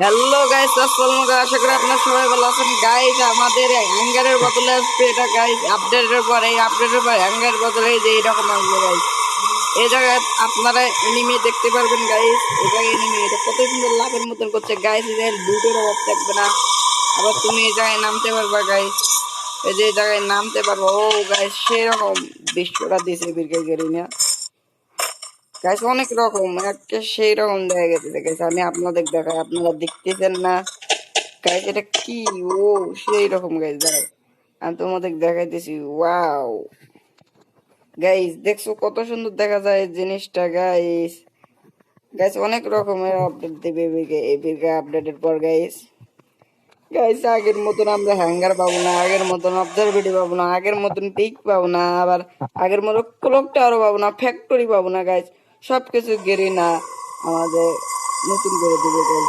Hello guys, আসসালামু আলাইকুম। আশা করি আপনারা সবাই ভালো আছেন গাইস। আমাদের হ্যাঙ্গারের বদলে আসবে এটা গাইস, আপডেটের পর এই আপডেটের পর হ্যাঙ্গারের বদলে এই যে এইরকম আসবে গাইস। এই জায়গায় আপনারা এনিমি দেখতে পারবেন গাইস। এই জায়গায় এনিমি এটা কত সুন্দর লাভের মতন করছে গাইস। এই জায়গায় লুটের অভাব থাকবে না। আবার তুমি এই জায়গায় নামতে পারবা গাইস। এই যে এই জায়গায় নামতে পারবো। ও গাইস সেরকম বিশ্বটা দিছে বিরকে গেরিনা গাইস, অনেক রকম একটা সেই রকম দেখা গেছে গাইস। আমি আপনাদের দেখাই, আপনারা দেখতেছেন না গাইস। এটা কি? ও সেই রকম গাইস, দাঁড়াও আমি তোমাদের দেখাইতেছি। ওয়াও গাইস, দেখছো কত সুন্দর দেখা যায় এই জিনিসটা গাইস। গাইস অনেক রকমের আপডেট দেবে এই বিরকা আপডেটের পর গাইস। গাইস আগের মতন আমরা হ্যাঙ্গার পাবো না, আগের মতন অবজারভেটরি পাবো না, আগের মতন পিক পাবো না, আবার আগের মতো ক্লক টাওয়ারও পাবো না, ফ্যাক্টরি পাবো না গাইস। সবকিছু গেরি না আমাদের নতুন করে দিবে গাইস।